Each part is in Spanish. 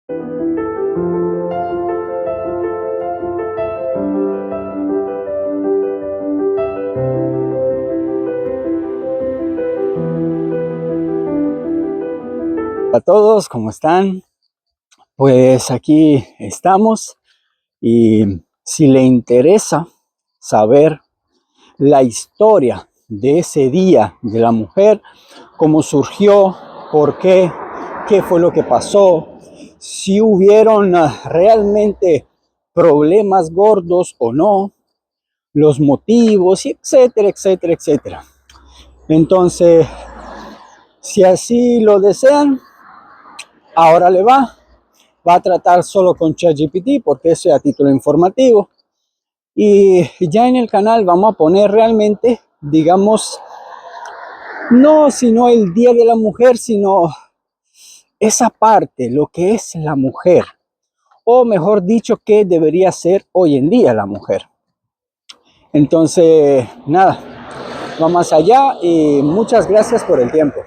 A todos, ¿cómo están? Pues aquí estamos y si le interesa saber la historia de ese día de la mujer, cómo surgió, por qué, qué fue lo que pasó, si hubieron realmente problemas gordos o no, los motivos, etcétera, etcétera, etcétera. Entonces, si así lo desean, ahora le va a tratar solo con ChatGPT porque eso es a título informativo. Y ya en el canal vamos a poner realmente, digamos, no sino el Día de la Mujer, sino esa parte, lo que es la mujer, o mejor dicho, que debería ser hoy en día la mujer. Entonces, nada, vamos allá y muchas gracias por el tiempo.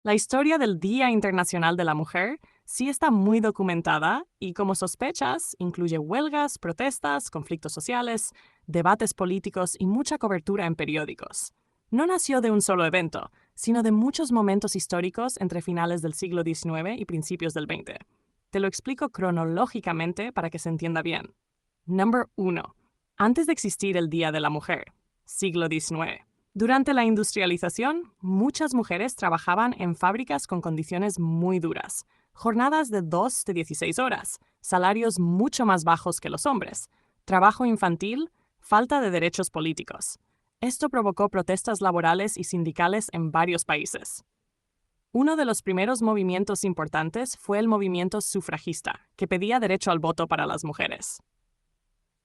La historia del Día Internacional de la Mujer sí está muy documentada y, como sospechas, incluye huelgas, protestas, conflictos sociales, debates políticos y mucha cobertura en periódicos. No nació de un solo evento, sino de muchos momentos históricos entre finales del siglo XIX y principios del XX. Te lo explico cronológicamente para que se entienda bien. Número 1. Antes de existir el Día de la Mujer, siglo XIX. Durante la industrialización, muchas mujeres trabajaban en fábricas con condiciones muy duras, jornadas de 2 de 16 horas, salarios mucho más bajos que los hombres, trabajo infantil, falta de derechos políticos. Esto provocó protestas laborales y sindicales en varios países. Uno de los primeros movimientos importantes fue el movimiento sufragista, que pedía derecho al voto para las mujeres.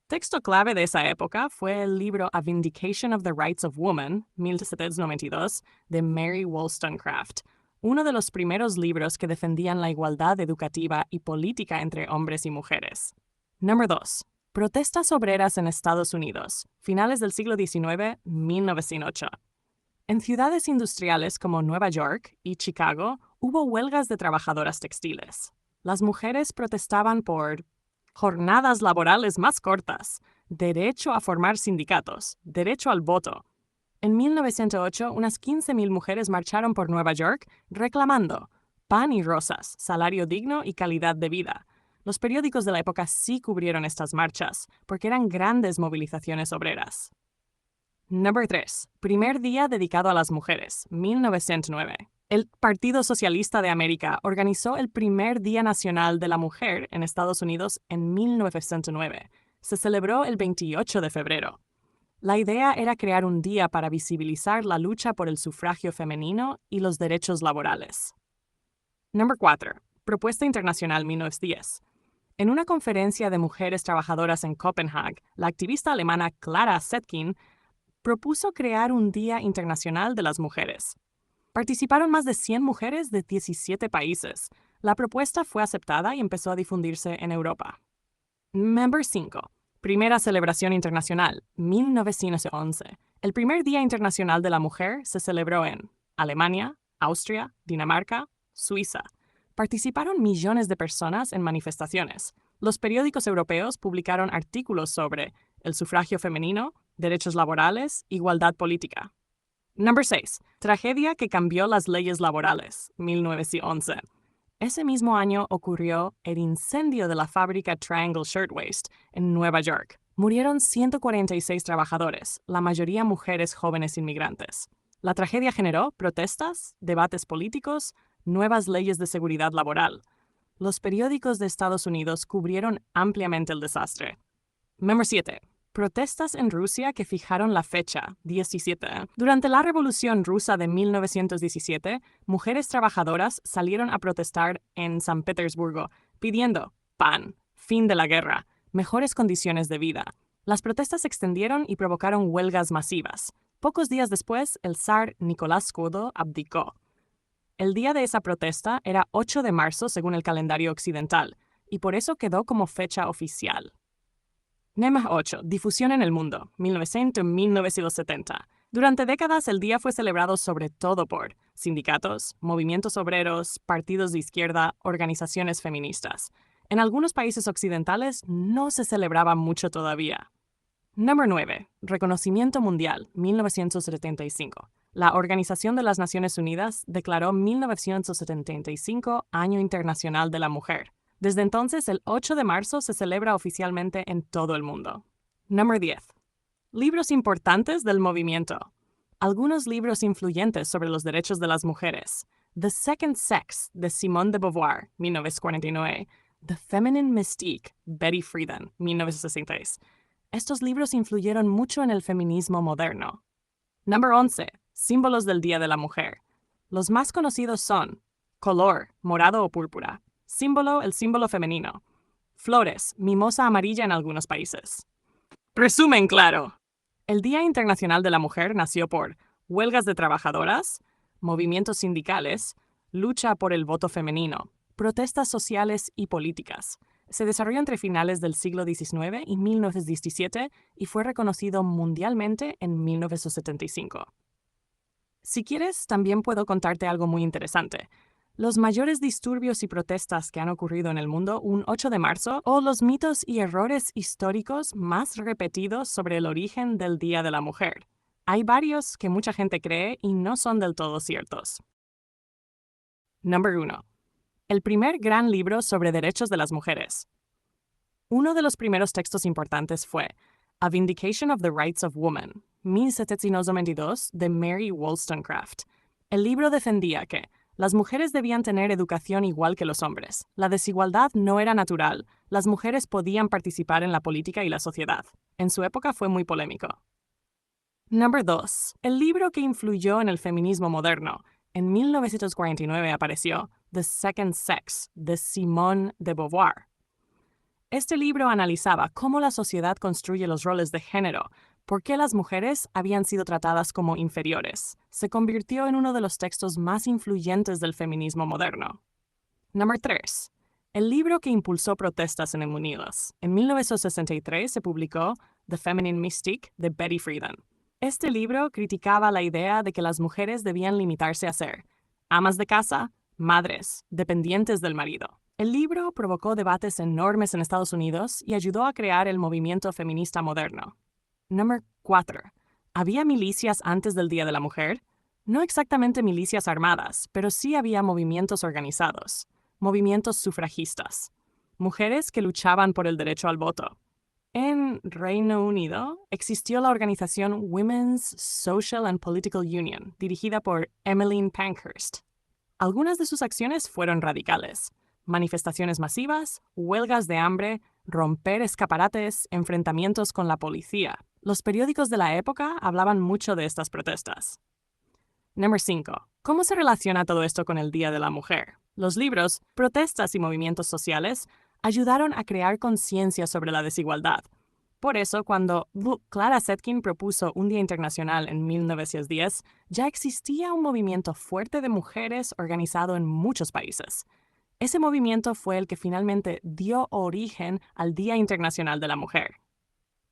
Texto clave de esa época fue el libro A Vindication of the Rights of Woman, 1792, de Mary Wollstonecraft, uno de los primeros libros que defendían la igualdad educativa y política entre hombres y mujeres. Número 2. Protestas obreras en Estados Unidos, finales del siglo XIX, 1908. En ciudades industriales como Nueva York y Chicago hubo huelgas de trabajadoras textiles. Las mujeres protestaban por jornadas laborales más cortas, derecho a formar sindicatos, derecho al voto. En 1908, unas 15,000 mujeres marcharon por Nueva York reclamando pan y rosas, salario digno y calidad de vida. Los periódicos de la época sí cubrieron estas marchas, porque eran grandes movilizaciones obreras. Número 3. Primer día dedicado a las mujeres, 1909. El Partido Socialista de América organizó el primer Día Nacional de la Mujer en Estados Unidos en 1909. Se celebró el 28 de febrero. La idea era crear un día para visibilizar la lucha por el sufragio femenino y los derechos laborales. Número 4. Propuesta Internacional 1910. En una conferencia de mujeres trabajadoras en Copenhague, la activista alemana Clara Zetkin propuso crear un Día Internacional de las Mujeres. Participaron más de 100 mujeres de 17 países. La propuesta fue aceptada y empezó a difundirse en Europa. Number 5. Primera celebración internacional, 1911. El primer Día Internacional de la Mujer se celebró en Alemania, Austria, Dinamarca, Suiza. Participaron millones de personas en manifestaciones. Los periódicos europeos publicaron artículos sobre el sufragio femenino, derechos laborales, igualdad política. Number 6. Tragedia que cambió las leyes laborales, 1911. Ese mismo año ocurrió el incendio de la fábrica Triangle Shirtwaist en Nueva York. Murieron 146 trabajadores, la mayoría mujeres jóvenes inmigrantes. La tragedia generó protestas, debates políticos, nuevas leyes de seguridad laboral. Los periódicos de Estados Unidos cubrieron ampliamente el desastre. Número 7. Protestas en Rusia que fijaron la fecha, 17. Durante la Revolución Rusa de 1917, mujeres trabajadoras salieron a protestar en San Petersburgo, pidiendo pan, fin de la guerra, mejores condiciones de vida. Las protestas se extendieron y provocaron huelgas masivas. Pocos días después, el zar Nicolás II abdicó. El día de esa protesta era 8 de marzo según el calendario occidental, y por eso quedó como fecha oficial. Número 8. Difusión en el mundo, 1900-1970. Durante décadas el día fue celebrado sobre todo por sindicatos, movimientos obreros, partidos de izquierda, organizaciones feministas. En algunos países occidentales no se celebraba mucho todavía. Número 9. Reconocimiento Mundial, 1975. La Organización de las Naciones Unidas declaró 1975 Año Internacional de la Mujer. Desde entonces, el 8 de marzo se celebra oficialmente en todo el mundo. Número 10. Libros importantes del movimiento. Algunos libros influyentes sobre los derechos de las mujeres. The Second Sex, de Simone de Beauvoir, 1949. The Feminine Mystique, Betty Friedan, 1966. Estos libros influyeron mucho en el feminismo moderno. Número 11. Símbolos del Día de la Mujer. Los más conocidos son color, morado o púrpura. Símbolo, el símbolo femenino. Flores, mimosa amarilla en algunos países. Resumen claro. El Día Internacional de la Mujer nació por huelgas de trabajadoras, movimientos sindicales, lucha por el voto femenino, protestas sociales y políticas. Se desarrolló entre finales del siglo XIX y 1917 y fue reconocido mundialmente en 1975. Si quieres, también puedo contarte algo muy interesante. Los mayores disturbios y protestas que han ocurrido en el mundo un 8 de marzo o los mitos y errores históricos más repetidos sobre el origen del Día de la Mujer. Hay varios que mucha gente cree y no son del todo ciertos. Número 1. El primer gran libro sobre derechos de las mujeres. Uno de los primeros textos importantes fue A Vindication of the Rights of Women, 1792, de Mary Wollstonecraft. El libro defendía que las mujeres debían tener educación igual que los hombres. La desigualdad no era natural. Las mujeres podían participar en la política y la sociedad. En su época fue muy polémico. Número 2. El libro que influyó en el feminismo moderno. En 1949 apareció The Second Sex, de Simone de Beauvoir. Este libro analizaba cómo la sociedad construye los roles de género, por qué las mujeres habían sido tratadas como inferiores. Se convirtió en uno de los textos más influyentes del feminismo moderno. Número 3. El libro que impulsó protestas en Estados Unidos. En 1963 se publicó The Feminine Mystique, de Betty Friedan. Este libro criticaba la idea de que las mujeres debían limitarse a ser amas de casa, madres, dependientes del marido. El libro provocó debates enormes en Estados Unidos y ayudó a crear el movimiento feminista moderno. Número 4. ¿Había milicias antes del Día de la Mujer? No exactamente milicias armadas, pero sí había movimientos organizados, movimientos sufragistas, mujeres que luchaban por el derecho al voto. En Reino Unido existió la organización Women's Social and Political Union, dirigida por Emmeline Pankhurst. Algunas de sus acciones fueron radicales: manifestaciones masivas, huelgas de hambre, romper escaparates, enfrentamientos con la policía. Los periódicos de la época hablaban mucho de estas protestas. Número 5. ¿Cómo se relaciona todo esto con el Día de la Mujer? Los libros, protestas y movimientos sociales ayudaron a crear conciencia sobre la desigualdad. Por eso, cuando Clara Zetkin propuso un Día Internacional en 1910, ya existía un movimiento fuerte de mujeres organizado en muchos países. Ese movimiento fue el que finalmente dio origen al Día Internacional de la Mujer.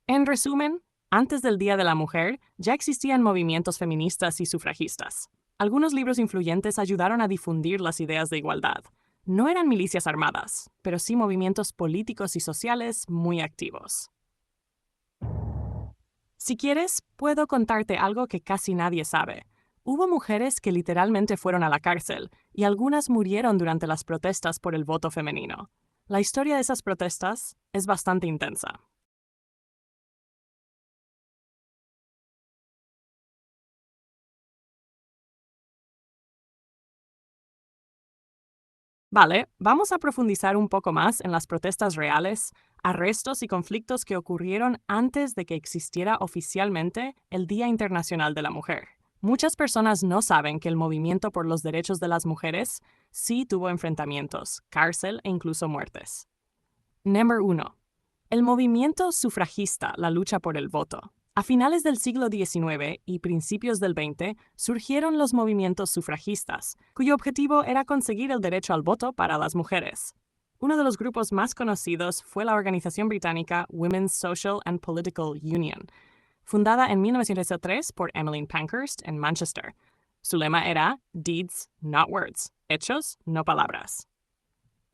En resumen, antes del Día de la Mujer ya existían movimientos feministas y sufragistas. Algunos libros influyentes ayudaron a difundir las ideas de igualdad. No eran milicias armadas, pero sí movimientos políticos y sociales muy activos. Si quieres, puedo contarte algo que casi nadie sabe. Hubo mujeres que literalmente fueron a la cárcel y algunas murieron durante las protestas por el voto femenino. La historia de esas protestas es bastante intensa. Vale, vamos a profundizar un poco más en las protestas reales, arrestos y conflictos que ocurrieron antes de que existiera oficialmente el Día Internacional de la Mujer. Muchas personas no saben que el movimiento por los derechos de las mujeres sí tuvo enfrentamientos, cárcel e incluso muertes. Número 1. El movimiento sufragista, la lucha por el voto. A finales del siglo XIX y principios del XX surgieron los movimientos sufragistas, cuyo objetivo era conseguir el derecho al voto para las mujeres. Uno de los grupos más conocidos fue la organización británica Women's Social and Political Union. fundada en 1903 por Emmeline Pankhurst en Manchester. Su lema era Deeds, not words, hechos, no palabras.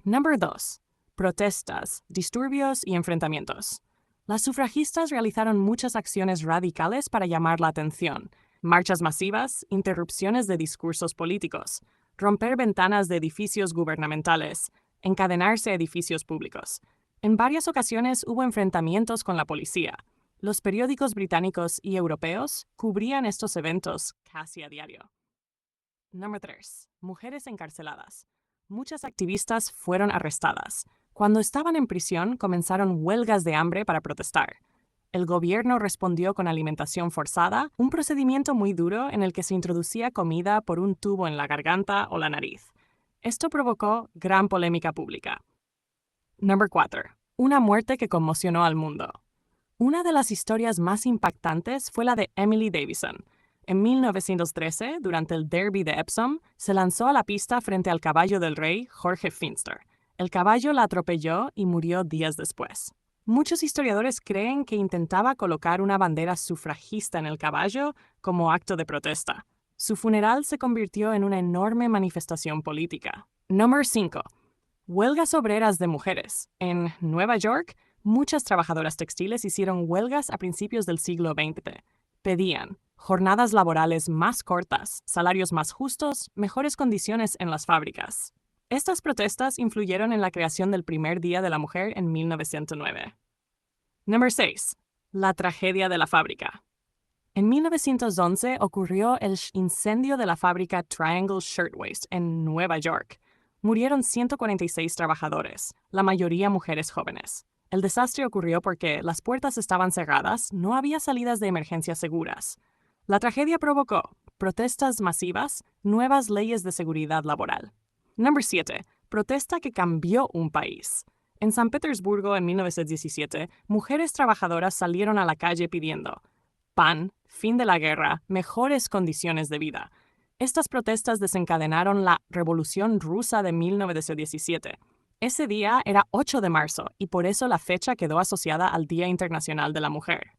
Número 2. Protestas, disturbios y enfrentamientos. Las sufragistas realizaron muchas acciones radicales para llamar la atención. Marchas masivas, interrupciones de discursos políticos, romper ventanas de edificios gubernamentales, encadenarse a edificios públicos. En varias ocasiones hubo enfrentamientos con la policía. Los periódicos británicos y europeos cubrían estos eventos casi a diario. Número 3. Mujeres encarceladas. Muchas activistas fueron arrestadas. Cuando estaban en prisión, comenzaron huelgas de hambre para protestar. El gobierno respondió con alimentación forzada, un procedimiento muy duro en el que se introducía comida por un tubo en la garganta o la nariz. Esto provocó gran polémica pública. Número 4. Una muerte que conmocionó al mundo. Una de las historias más impactantes fue la de Emily Davison. En 1913, durante el Derby de Epsom, se lanzó a la pista frente al caballo del rey Jorge Finster. El caballo la atropelló y murió días después. Muchos historiadores creen que intentaba colocar una bandera sufragista en el caballo como acto de protesta. Su funeral se convirtió en una enorme manifestación política. Número 5. Huelgas obreras de mujeres. En Nueva York, muchas trabajadoras textiles hicieron huelgas a principios del siglo XX. Pedían jornadas laborales más cortas, salarios más justos, mejores condiciones en las fábricas. Estas protestas influyeron en la creación del primer Día de la Mujer en 1909. Número 6. La tragedia de la fábrica. En 1911 ocurrió el incendio de la fábrica Triangle Shirtwaist en Nueva York. Murieron 146 trabajadores, la mayoría mujeres jóvenes. El desastre ocurrió porque las puertas estaban cerradas, no había salidas de emergencia seguras. La tragedia provocó protestas masivas, nuevas leyes de seguridad laboral. Número 7. Protesta que cambió un país. En San Petersburgo, en 1917, mujeres trabajadoras salieron a la calle pidiendo pan, fin de la guerra, mejores condiciones de vida. Estas protestas desencadenaron la Revolución Rusa de 1917. Ese día era 8 de marzo y por eso la fecha quedó asociada al Día Internacional de la Mujer.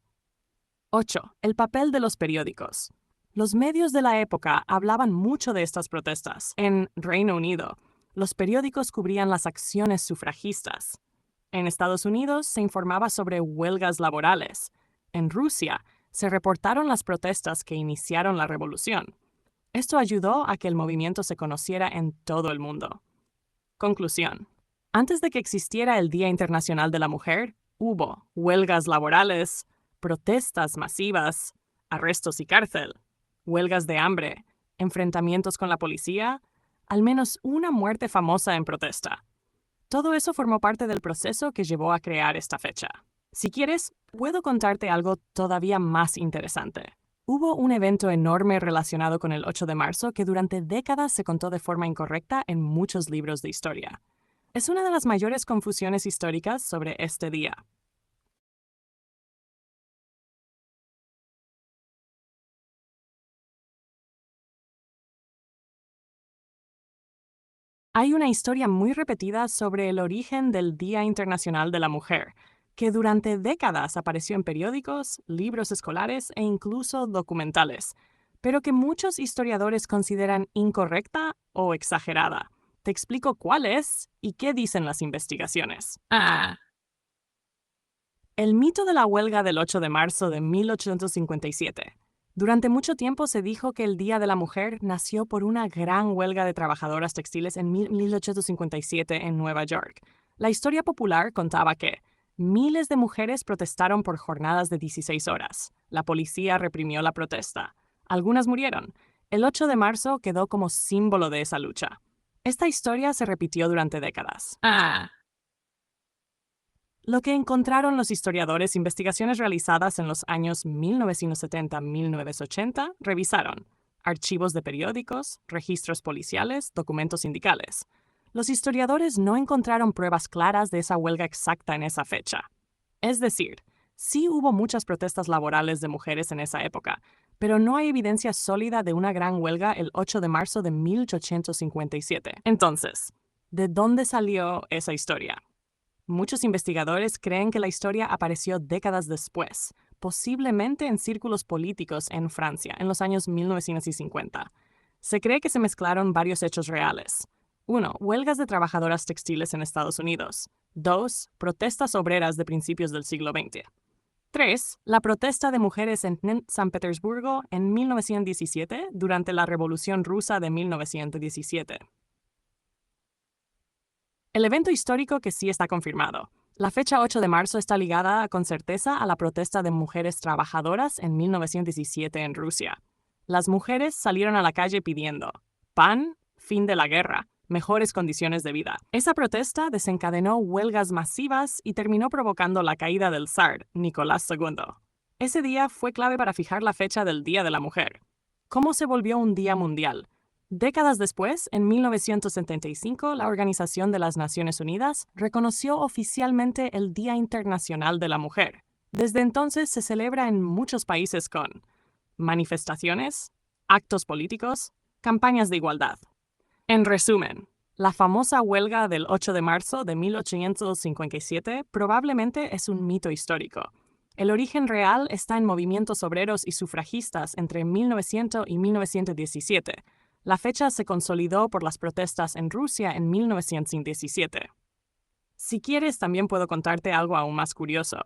8. El papel de los periódicos. Los medios de la época hablaban mucho de estas protestas. En Reino Unido, los periódicos cubrían las acciones sufragistas. En Estados Unidos se informaba sobre huelgas laborales. En Rusia se reportaron las protestas que iniciaron la revolución. Esto ayudó a que el movimiento se conociera en todo el mundo. Conclusión. Antes de que existiera el Día Internacional de la Mujer, hubo huelgas laborales, protestas masivas, arrestos y cárcel, huelgas de hambre, enfrentamientos con la policía, al menos una muerte famosa en protesta. Todo eso formó parte del proceso que llevó a crear esta fecha. Si quieres, puedo contarte algo todavía más interesante. Hubo un evento enorme relacionado con el 8 de marzo que durante décadas se contó de forma incorrecta en muchos libros de historia. Es una de las mayores confusiones históricas sobre este día. Hay una historia muy repetida sobre el origen del Día Internacional de la Mujer, que durante décadas apareció en periódicos, libros escolares e incluso documentales, pero que muchos historiadores consideran incorrecta o exagerada. Te explico cuál es y qué dicen las investigaciones. El mito de la huelga del 8 de marzo de 1857. Durante mucho tiempo se dijo que el Día de la Mujer nació por una gran huelga de trabajadoras textiles en 1857 en Nueva York. La historia popular contaba que miles de mujeres protestaron por jornadas de 16 horas. La policía reprimió la protesta. Algunas murieron. El 8 de marzo quedó como símbolo de esa lucha. Esta historia se repitió durante décadas. Lo que encontraron los historiadores, investigaciones realizadas en los años 1970-1980, revisaron archivos de periódicos, registros policiales, documentos sindicales. Los historiadores no encontraron pruebas claras de esa huelga exacta en esa fecha. Es decir, sí hubo muchas protestas laborales de mujeres en esa época, pero no hay evidencia sólida de una gran huelga el 8 de marzo de 1857. Entonces, ¿de dónde salió esa historia? Muchos investigadores creen que la historia apareció décadas después, posiblemente en círculos políticos en Francia en los años 1950. Se cree que se mezclaron varios hechos reales. 1. Huelgas de trabajadoras textiles en Estados Unidos. 2. Protestas obreras de principios del siglo XX. 3. La protesta de mujeres en San Petersburgo en 1917 durante la Revolución Rusa de 1917. El evento histórico que sí está confirmado. La fecha 8 de marzo está ligada con certeza a la protesta de mujeres trabajadoras en 1917 en Rusia. Las mujeres salieron a la calle pidiendo pan, fin de la guerra, mejores condiciones de vida. Esa protesta desencadenó huelgas masivas y terminó provocando la caída del zar, Nicolás II. Ese día fue clave para fijar la fecha del Día de la Mujer. ¿Cómo se volvió un día mundial? Décadas después, en 1975, la Organización de las Naciones Unidas reconoció oficialmente el Día Internacional de la Mujer. Desde entonces se celebra en muchos países con manifestaciones, actos políticos, campañas de igualdad. En resumen, la famosa huelga del 8 de marzo de 1857 probablemente es un mito histórico. El origen real está en movimientos obreros y sufragistas entre 1900 y 1917. La fecha se consolidó por las protestas en Rusia en 1917. Si quieres, también puedo contarte algo aún más curioso.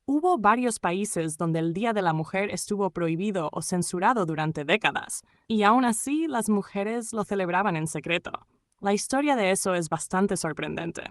Hubo varios países donde el Día de la Mujer estuvo prohibido o censurado durante décadas, y aún así las mujeres lo celebraban en secreto. La historia de eso es bastante sorprendente.